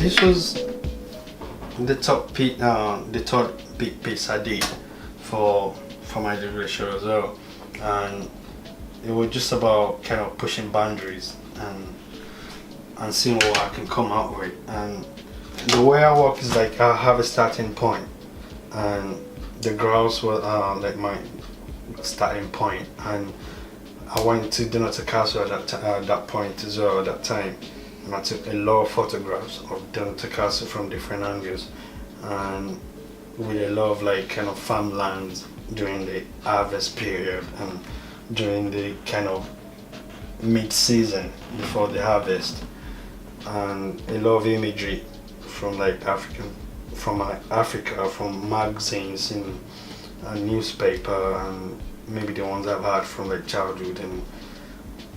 This was the third big piece I did for my degree show as well, and it was just about kind of pushing boundaries and seeing what I can come out with. And the way I work is like I have a starting point, and the graphs were like my starting point, and I went to Donata Castle at that point as well at that time, and I took a lot of photographs of Donata Castle from different angles, and with a lot of like kind of farmlands during the harvest period and during the kind of mid-season before the harvest, and a lot of imagery from like Africa, from magazines and newspaper, and maybe the ones I've had from like childhood and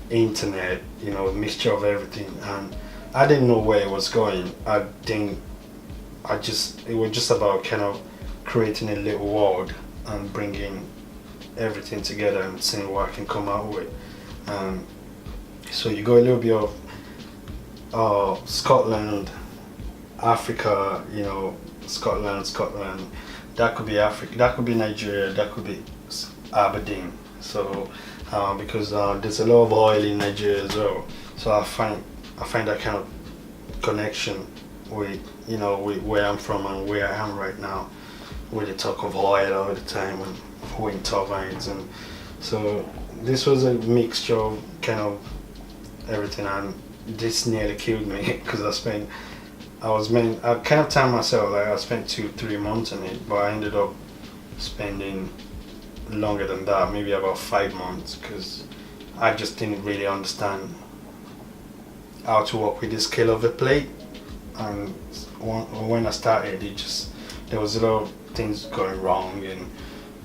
internet, you know, a mixture of everything. And I didn't know where it was going. It was just about kind of creating a little world and bringing everything together and seeing what I can come out with. So you go a little bit of Scotland, Africa, you know, Scotland. That could be Africa, that could be Nigeria, that could be Aberdeen. So because there's a lot of oil in Nigeria as well. So I find that kind of connection with, you know, with where I'm from and where I am right now, with the talk of oil all the time and wind turbines. And so this was a mixture of kind of everything, and this nearly killed me because I kind of timed myself, like I spent 2-3 months on it, but I ended up spending longer than that, maybe about 5 months, because I just didn't really understand how to work with the scale of the plate. And when I started, there was a lot of things going wrong and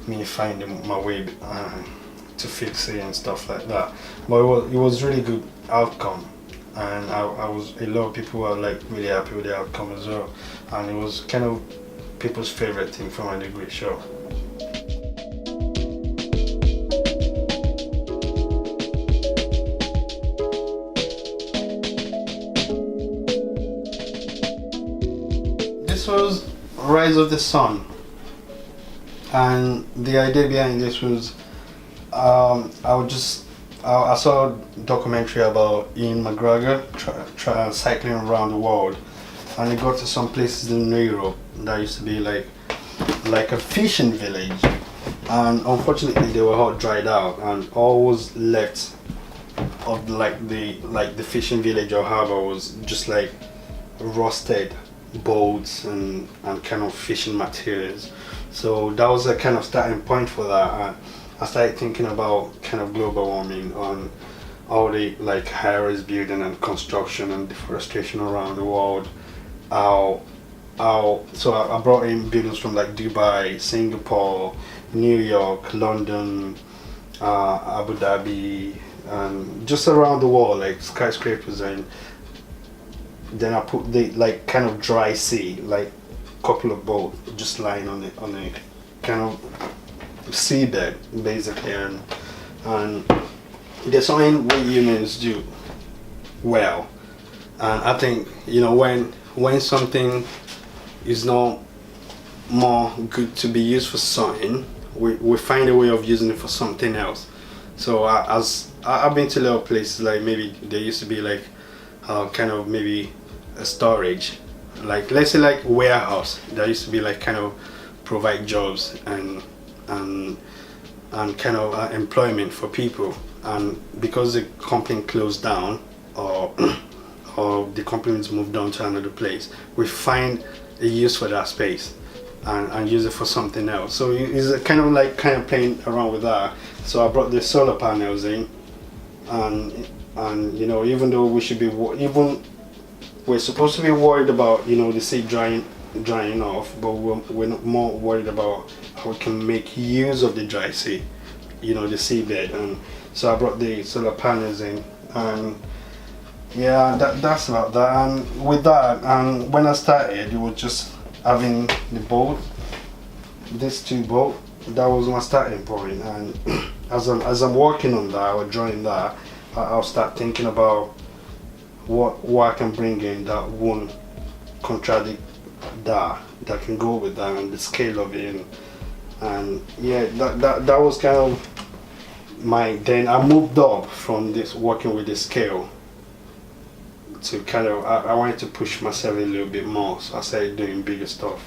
me finding my way to fix it and stuff like that. But it was really good outcome, and a lot of people were like really happy with the outcome as well, and it was kind of people's favorite thing for my degree show. This was Rise of the Sun, and the idea behind this was I saw a documentary about Ian McGregor cycling around the world, and he got to some places in Europe that used to be like a fishing village, and unfortunately they were all dried out, and all was left of the fishing village or harbor was just like rusted boats and kind of fishing materials. So that was a kind of starting point for that. I started thinking about kind of global warming on all the like high-rise building and construction and deforestation around the world. So I brought in buildings from like Dubai, Singapore, New York, London, Abu Dhabi, and just around the world, like skyscrapers. And then I put the like kind of dry sea, like couple of boats just lying on the kind of seabed basically, and there's something we humans do well, and I think, you know, when something is not more good to be used for something, we find a way of using it for something else. So I've been to little places, like maybe there used to be like kind of maybe a storage, like let's say like warehouse that used to be like kind of provide jobs and kind of employment for people, and because the company closed down or the company's moved on to another place, we find a use for that space and use it for something else. So it's kind of playing around with that. So I brought the solar panels in, and you know, even though we're supposed to be worried about, you know, the sea drying off, but we're not more worried about how we can make use of the dry sea, you know, the seabed. And so I brought the solar panels in, and yeah, that's about that. And with that, and when I started, it was just having the boat, these two boats. That was my starting point. And as I'm working on that or drawing that, I'll start thinking about what I can bring in that won't contradict that can go with that, and the scale of it, and yeah, that was kind of then I moved up from this working with the scale to kind of I wanted to push myself a little bit more, so I started doing bigger stuff.